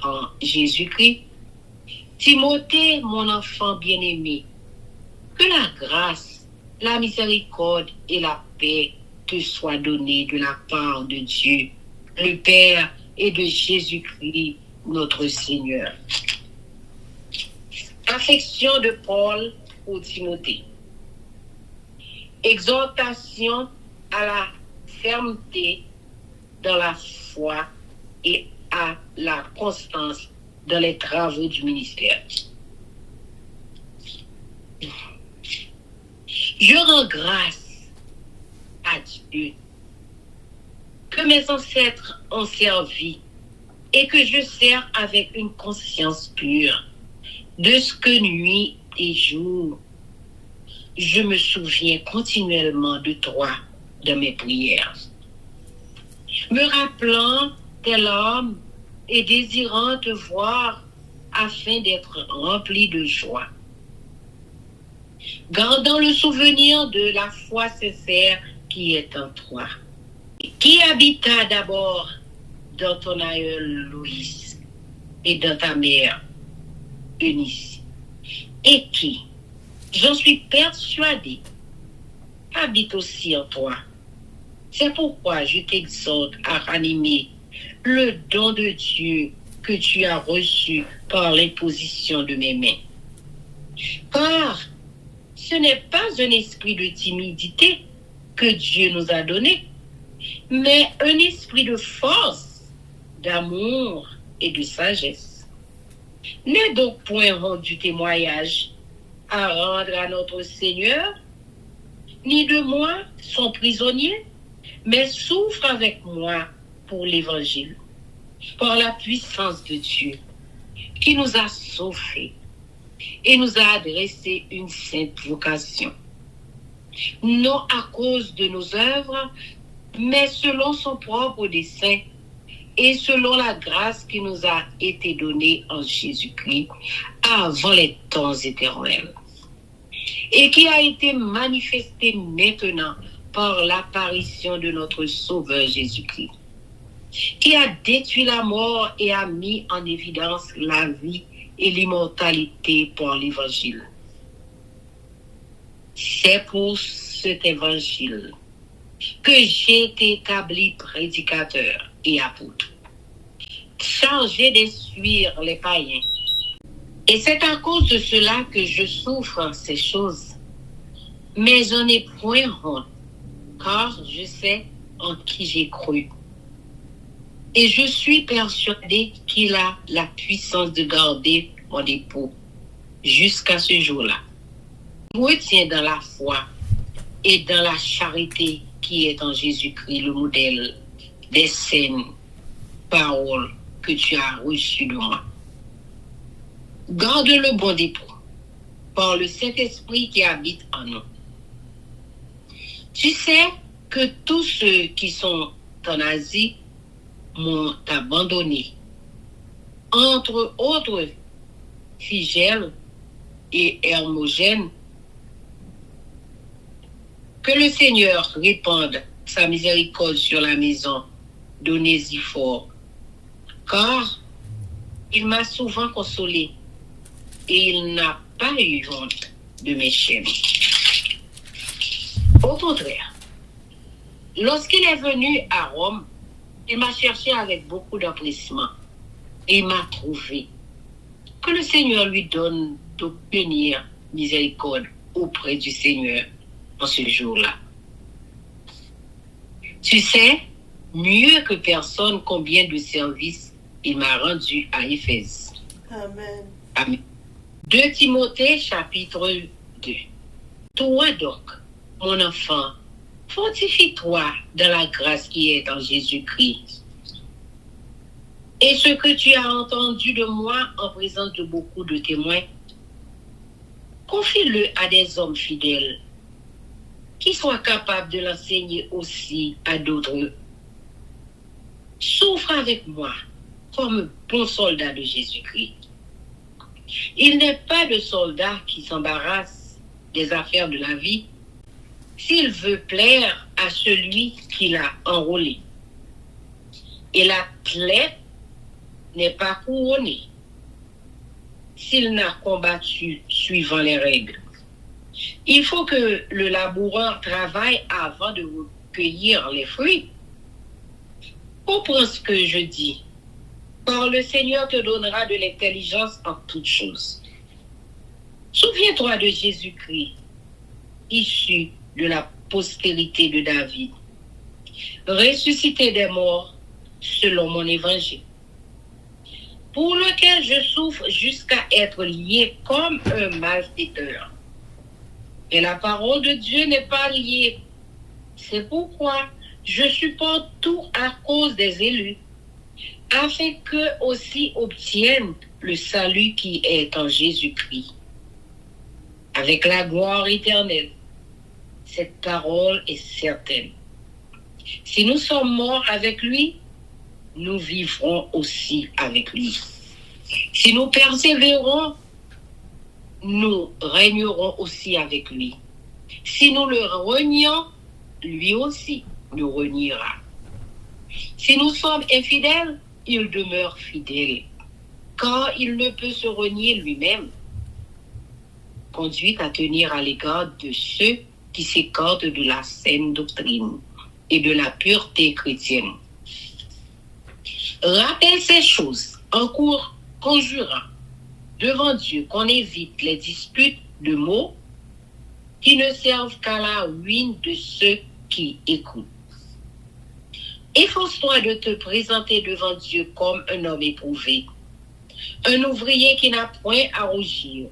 en Jésus-Christ. Timothée, mon enfant bien-aimé, que la grâce, la miséricorde et la paix te soient données de la part de Dieu, le Père, et de Jésus-Christ, notre Seigneur. Affection de Paul pour Timothée. Exhortation à la fermeté dans la foi et à la constance dans les travaux du ministère. Je rends grâce à Dieu que mes ancêtres ont servi et que je sers avec une conscience pure de ce que nuit et jour je me souviens continuellement de toi dans mes prières, me rappelant tel homme et désirant te voir afin d'être rempli de joie. Gardant le souvenir de la foi sincère qui est en toi, qui habita d'abord dans ton aïeul Louis et dans ta mère Eunice, et qui, j'en suis persuadée, habite aussi en toi. C'est pourquoi je t'exhorte à ranimer le don de Dieu que tu as reçu par l'imposition de mes mains. Car ce n'est pas un esprit de timidité que Dieu nous a donné, mais un esprit de force, d'amour et de sagesse. N'aie donc point rendu témoignage à rendre à notre Seigneur, ni de moi son prisonnier, mais souffre avec moi pour l'Évangile, par la puissance de Dieu, qui nous a sauvés et nous a adressé une sainte vocation. Non à cause de nos œuvres, mais selon son propre dessein et selon la grâce qui nous a été donnée en Jésus-Christ avant les temps éternels, et qui a été manifestée maintenant par l'apparition de notre Sauveur Jésus-Christ, qui a détruit la mort et a mis en évidence la vie et l'immortalité par l'Évangile. C'est pour cet Évangile que j'ai été établi prédicateur et apôtre, chargé d'essuyer les païens. Et c'est à cause de cela que je souffre ces choses. Mais j'en ai point honte, car je sais en qui j'ai cru. Et je suis persuadé qu'il a la puissance de garder mon dépôt jusqu'à ce jour-là. Je me tiens dans la foi et dans la charité qui est en Jésus-Christ, le modèle des saintes paroles que tu as reçues de moi. Garde le bon dépôt par le Saint-Esprit qui habite en nous. Tu sais que tous ceux qui sont en Asie m'ont abandonné, entre autres Phygèle et Hermogène. Que le Seigneur répande sa miséricorde sur la maison d'Onésiphore, car il m'a souvent consolé et il n'a pas eu honte de mes chaînes. Au contraire, Lorsqu'il est venu à Rome, il m'a cherché avec beaucoup d'empressement et il m'a trouvé. Que le Seigneur lui donne d'obtenir miséricorde auprès du Seigneur en ce jour-là. Tu sais mieux que personne combien de services il m'a rendu à Éphèse. Amen. Amen. 2 Timothée chapitre 2. Toi donc, mon enfant, fortifie-toi dans la grâce qui est en Jésus-Christ. Et ce que tu as entendu de moi en présence de beaucoup de témoins, confie-le à des hommes fidèles qui soient capables de l'enseigner aussi à d'autres. Souffre avec moi comme un bon soldat de Jésus-Christ. Il n'est pas de soldat qui s'embarrasse des affaires de la vie s'il veut plaire à celui qui l'a enrôlé. Et l'athlète n'est pas couronné s'il n'a combattu suivant les règles. Il faut que le laboureur travaille avant de recueillir les fruits. Comprends ce que je dis, car le Seigneur te donnera de l'intelligence en toutes choses. Souviens-toi de Jésus-Christ, issu de la postérité de David, ressuscité des morts selon mon évangile, pour lequel je souffre jusqu'à être lié comme un malfaiteur. Et la parole de Dieu n'est pas liée. C'est pourquoi je supporte tout à cause des élus, afin qu'eux aussi obtiennent le salut qui est en Jésus-Christ, avec la gloire éternelle. Cette parole est certaine. Si nous sommes morts avec lui, nous vivrons aussi avec lui. Si nous persévérons, nous régnerons aussi avec lui. Si nous le renions, lui aussi nous reniera. Si nous sommes infidèles, il demeure fidèle, car il ne peut se renier lui-même. Conduit à tenir à l'égard de ceux qui s'écartent de la saine doctrine et de la pureté chrétienne. Rappelle ces choses en conjurant devant Dieu qu'on évite les disputes de mots qui ne servent qu'à la ruine de ceux qui écoutent. Efforce-toi de te présenter devant Dieu comme un homme éprouvé, un ouvrier qui n'a point à rougir,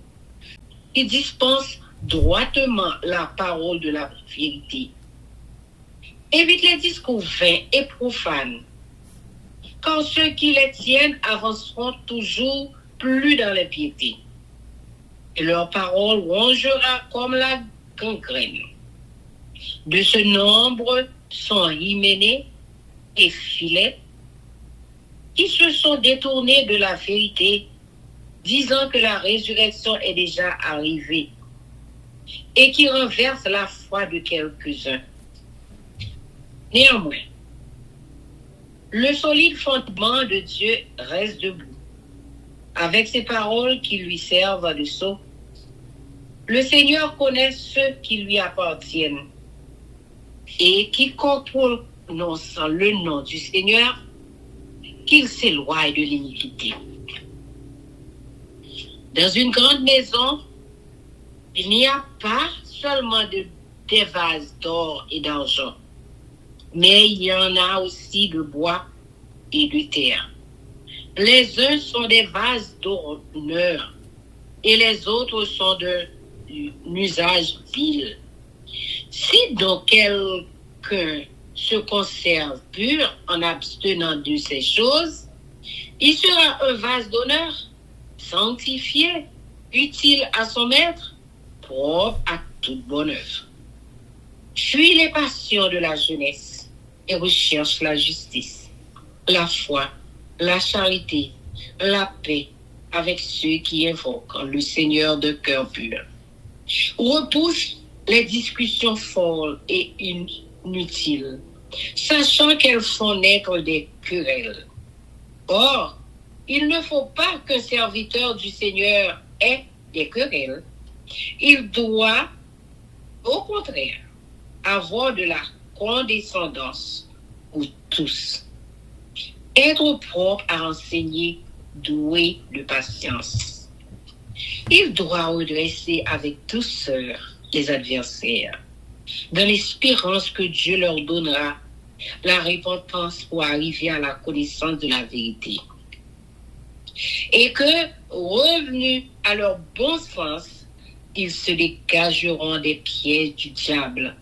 qui dispense droitement la parole de la vérité. Évite les discours vains et profanes, car ceux qui les tiennent avanceront toujours plus dans la piété, et leur parole rongera comme la gangrène. De ce nombre sont Hyménée et Philette, qui se sont détournés de la vérité, disant que la résurrection est déjà arrivée, et qui renversent la foi de quelques-uns. Néanmoins, le solide fondement de Dieu reste debout, avec ses paroles qui lui servent de sceau. Le Seigneur connaît ceux qui lui appartiennent, et quiconque prononce le nom du Seigneur, qu'il s'éloigne de l'iniquité. Dans une grande maison, il n'y a pas seulement des vases d'or et d'argent, mais il y en a aussi de bois et de terre. Les uns sont des vases d'honneur et les autres sont d'un usage vil. Si donc quelqu'un se conserve pur en abstenant de ces choses, il sera un vase d'honneur, sanctifié, utile à son maître, propre à toute bonne œuvre. Fuis les passions de la jeunesse et recherche la justice, la foi, la charité, la paix avec ceux qui invoquent le Seigneur de cœur pur. Repousse les discussions folles et inutiles, sachant qu'elles font naître des querelles. Or, il ne faut pas qu'un serviteur du Seigneur ait des querelles. Il doit, au contraire, avoir de la condescendance pour tous. Être propre à enseigner, doué de patience. Il doit redresser avec douceur les adversaires, dans l'espérance que Dieu leur donnera la repentance pour arriver à la connaissance de la vérité. Et que, revenus à leur bon sens, ils se dégageront des pièges du diable,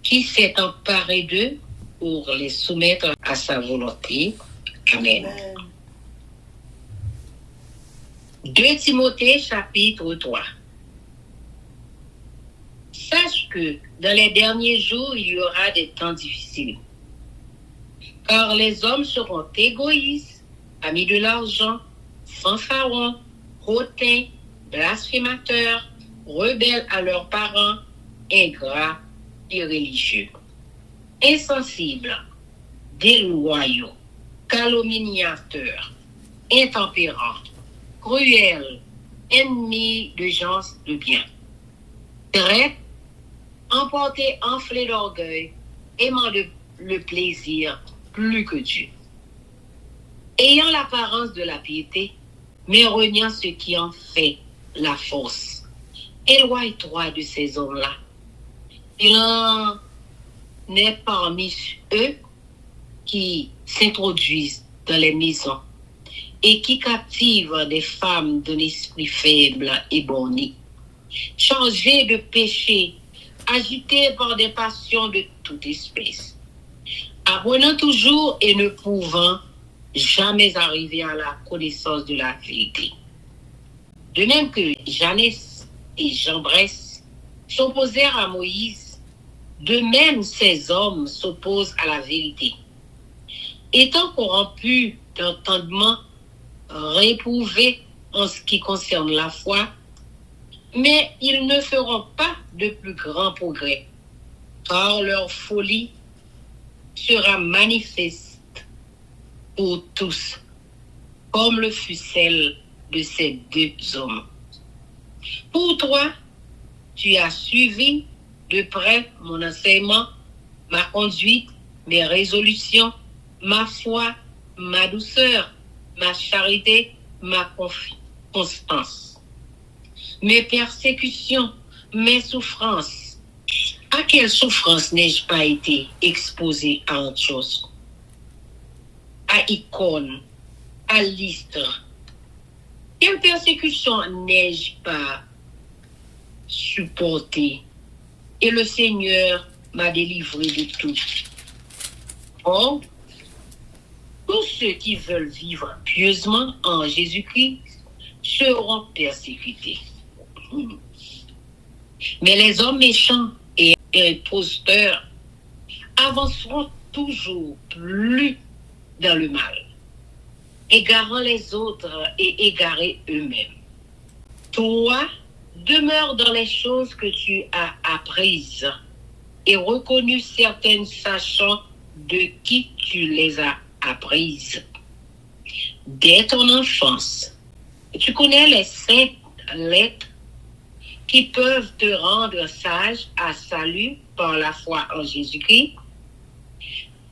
qui s'est emparé d'eux pour les soumettre à sa volonté. Amen. Amen. 2 Timothée chapitre 3. Sache que dans les derniers jours, il y aura des temps difficiles. Car les hommes seront égoïstes, amis de l'argent, fanfarons, hautains, blasphémateurs, rebelles à leurs parents, ingrats et religieux, insensibles, déloyaux, calomniateurs, intempérants, cruels, ennemis de gens de bien, traîtres, emportés, enflés d'orgueil, aimant le plaisir plus que Dieu, ayant l'apparence de la piété, mais reniant ce qui en fait la force. Éloigne-toi de ces hommes-là. Il en est parmi eux qui s'introduisent dans les maisons et qui captivent des femmes d'un esprit faible et borné, chargées de péché, agitées par des passions de toute espèce, apprenant toujours et ne pouvant jamais arriver à la connaissance de la vérité. De même que Janès et Jambres s'opposèrent à Moïse, de même ces hommes s'opposent à la vérité. Étant corrompus d'entendement, réprouvés en ce qui concerne la foi, mais ils ne feront pas de plus grands progrès, car leur folie sera manifeste pour tous, comme le fut celle de ces deux hommes. Pour toi, tu as suivi de près mon enseignement, ma conduite, mes résolutions, ma foi, ma douceur, ma charité, ma constance, mes persécutions, mes souffrances. À quelle souffrance n'ai-je pas été exposé à Antioche, à Icône, à Lystre? Quelle persécution n'ai-je pas supporté? Et le Seigneur m'a délivré de tout. Or, tous ceux qui veulent vivre pieusement en Jésus-Christ seront persécutés. Mais les hommes méchants et imposteurs avanceront toujours plus dans le mal, égarant les autres et égarés eux-mêmes. Toi, demeure dans les choses que tu as apprises et reconnues, certaines sachant de qui tu les as apprises. Dès ton enfance, tu connais les saintes lettres qui peuvent te rendre sage à salut par la foi en Jésus-Christ.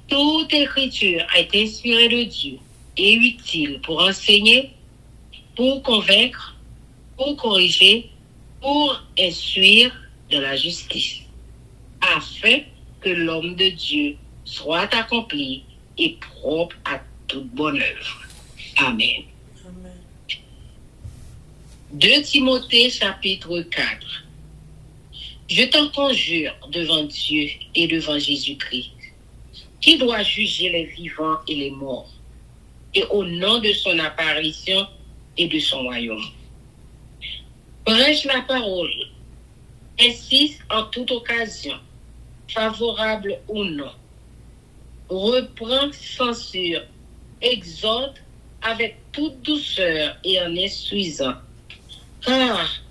Toute écriture est inspirée de Dieu et utile pour enseigner, pour convaincre, pour corriger, pour instruire de la justice, afin que l'homme de Dieu soit accompli et propre à toute bonne œuvre. Amen. Amen. 2 Timothée chapitre 4. Je t'en conjure devant Dieu et devant Jésus-Christ, qui doit juger les vivants et les morts, et au nom de son apparition et de son royaume. Prêche la parole, insiste en toute occasion, favorable ou non. Reprend, censure, exhorte avec toute douceur et en instruisant. Car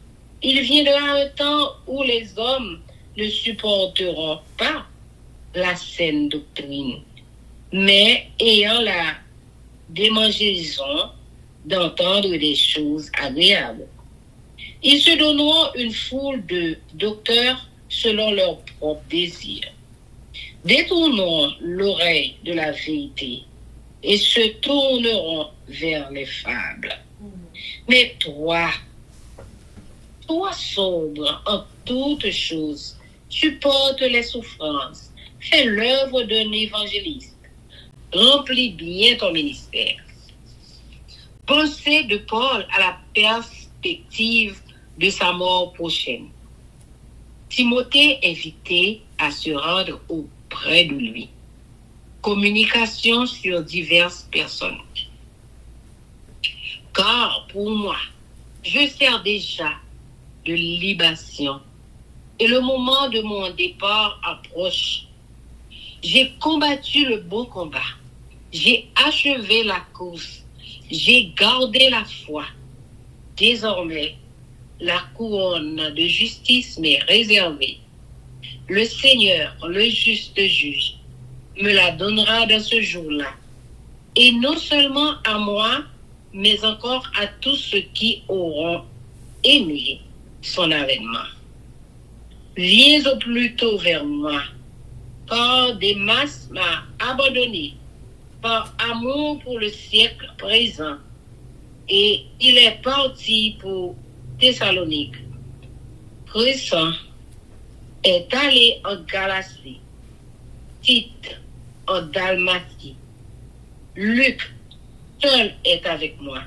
il viendra un temps où les hommes ne supporteront pas la saine doctrine, mais ayant la démangeaison d'entendre des choses agréables. Ils se donneront une foule de docteurs selon leurs propres désirs, détourneront l'oreille de la vérité et se tourneront vers les fables. Mais toi sobre en toutes choses, supporte les souffrances, fais l'œuvre d'un évangéliste, remplis bien ton ministère. Pensez de Paul à la perspective de sa mort prochaine. Timothée invité à se rendre auprès de lui. Communication sur diverses personnes. Car pour moi, je sers déjà de libation et le moment de mon départ approche. J'ai combattu le bon combat. J'ai achevé la course. J'ai gardé la foi. Désormais, la couronne de justice m'est réservée. Le Seigneur, le juste juge, me la donnera dans ce jour-là. Et non seulement à moi, mais encore à tous ceux qui auront aimé son avènement. Viens au plus tôt vers moi, car Démas m'a abandonné par amour pour le siècle présent, et il est parti pour Thessalonique. Crescent est allé en Galatie, Tite en Dalmatie. Luc seul est avec moi.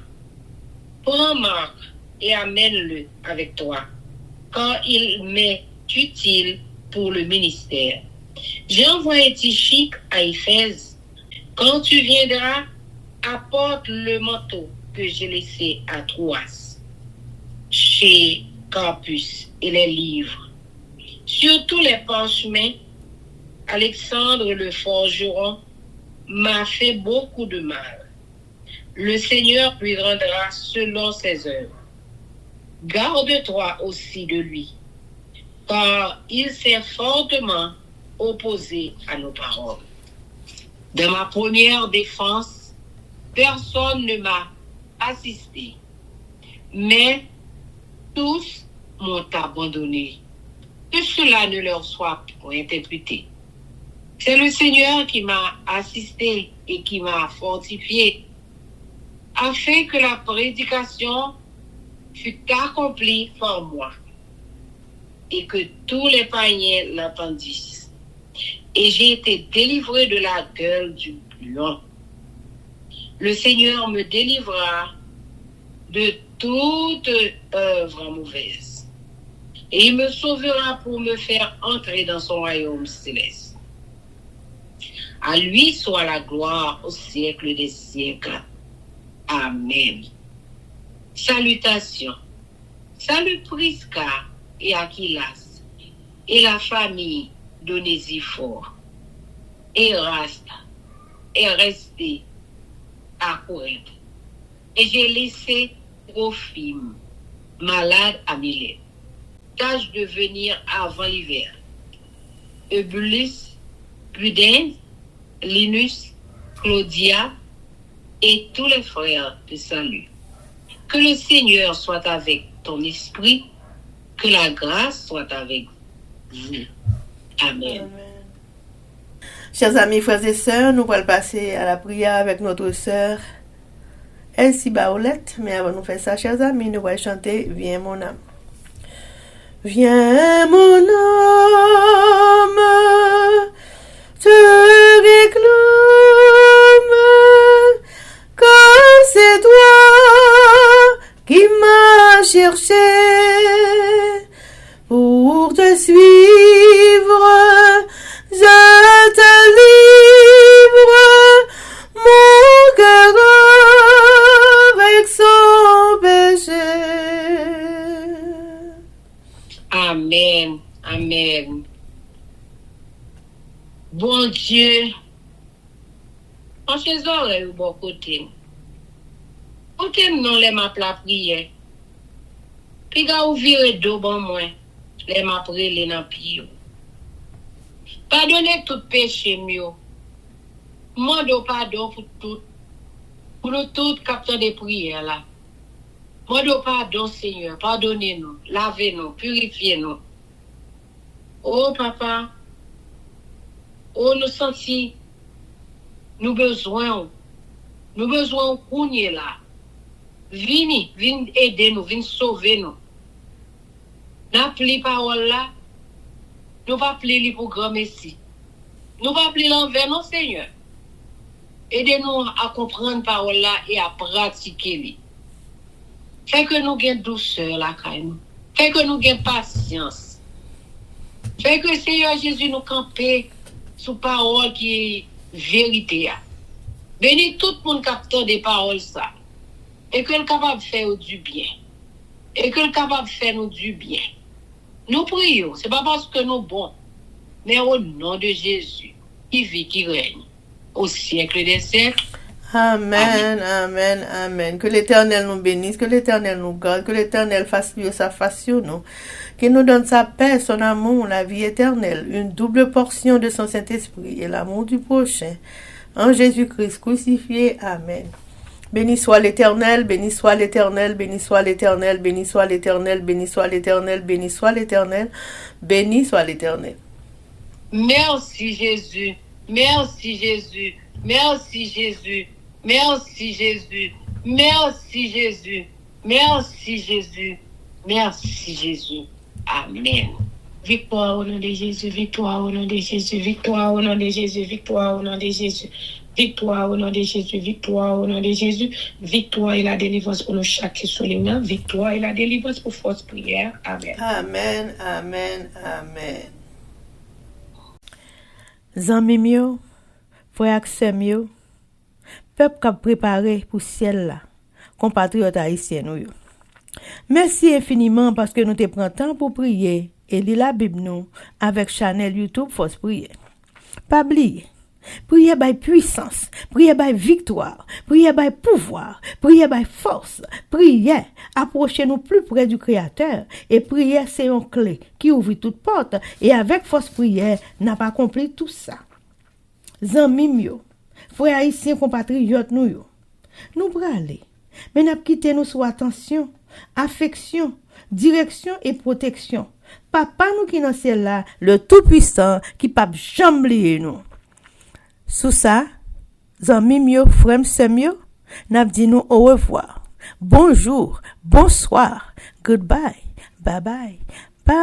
Prends Marc et amène-le avec toi, car il m'est utile pour le ministère. J'ai envoyé Tychique à Éphèse. Quand tu viendras, apporte le manteau que j'ai laissé à Troas, chez Carpus, et les livres. Surtout les parchemins, Alexandre le forgeron m'a fait beaucoup de mal. Le Seigneur lui rendra selon ses œuvres. Garde-toi aussi de lui, car il s'est fortement opposé à nos paroles. Dans ma première défense, personne ne m'a assisté, mais tous m'ont abandonné. Que cela ne leur soit point imputé. C'est le Seigneur qui m'a assisté et qui m'a fortifié, afin que la prédication fût accomplie par moi et que tous les païens l'entendissent. Et j'ai été délivré de la gueule du lion. Le Seigneur me délivrera de toute œuvre mauvaise. Et il me sauvera pour me faire entrer dans son royaume céleste. À lui soit la gloire au siècle des siècles. Amen. Salutations. Salut Prisca et Aquilas et la famille d'Onésiphore. Eraste est resté à Corinthe. Et j'ai laissé Trophime, malade à Milet. Tâche de venir avant l'hiver. Eubulus, Pudens, Linus, Claudia et tous les frères te saluent. Que le Seigneur soit avec ton esprit, que la grâce soit avec vous. Amen. Amen. Chers amis, frères et sœurs, nous allons passer à la prière avec notre sœur Elsie Baoulette. Mais avant de faire ça, chers amis, nous allons chanter « Viens mon âme ». Viens mon âme, te réclame, car c'est toi qui m'as cherché pour te suivre. Je te livre mon cœur avec son péché. Amen. Amen. Bon Dieu, en ces oreilles au bon côté. Côté non les m'a la prière. Puis ga ou vire do bon moi, les m'a prélé dans pied. Pardonnez tout péché mieux. Mando pardon pour nous tous capteurs de prière là. Mando pardon Seigneur, pardonnez-nous, lavez-nous, purifiez-nous. Oh papa, nous senti, nous besoin qu'on y est là. Vini aider nous, vini sauver nous. N'appelez parole là, nous pas appeler pour grand messie. Nous pas appeler l'envers, non Seigneur. Aidez-nous à comprendre parole là et à pratiquer les. Fait que nous gagnons douceur là quand même. Fait que nous gagnons patience. Fait que Seigneur Jésus nous camper sous parole qui est vérité. Bénis tout le monde capteur des paroles ça. Et que le capable de faire du bien. Et que le capable de faire nous du bien. Nous prions, c'est pas parce que nous bons, mais au nom de Jésus, qui vit, qui règne, au siècle des siècles. Amen, amen, amen. Que l'Éternel nous bénisse, que l'Éternel nous garde, que l'Éternel fasse lui sa face sur nous, qu'il nous donne sa paix, son amour, la vie éternelle, une double portion de son Saint-Esprit et l'amour du prochain. En Jésus-Christ crucifié, amen. Béni soit l'Éternel, béni soit l'Éternel, béni soit l'Éternel, béni soit l'Éternel, béni soit l'Éternel, béni soit l'Éternel, béni soit l'Éternel. Merci Jésus, merci Jésus, merci Jésus, merci Jésus, merci Jésus, merci Jésus, merci Jésus. Amen. Victoire au nom de Jésus, victoire au nom de Jésus, victoire au nom de Jésus, victoire au nom de Jésus. Victoire au nom de Jésus, victoire au nom de Jésus, victoire et la délivrance pour nous chaque soulignement, victoire et la délivrance pour force prière. Amen. Amen, amen, amen. Zanmi mio, frère Axem yo, peuple qui a préparé pour ciel là, compatriotes haïtiens nous yo. Merci infiniment parce que nous te prenons temps pour prier et lire la Bible nous avec channel YouTube Force Prière. Pas oublier. Priez by puissance, priez by victoire, priez by pouvoir, priez by force, priez, approchez-nous plus près du Créateur et priez c'est une clé qui ouvre toute porte et avec force prière n'a pas accompli tout ça. Zanmim yo, frères haïtiens compatriotes nous yo, nous braler, mais n'a quitté nous sous attention, affection, direction et protection. Papa nous qui dans ciel là, le tout-puissant qui pas jamais oublier nous. Sous ça, zanmi mio, frère semio, n'a dit nous au revoir. Bonjour, bonsoir, goodbye, bye bye, bye.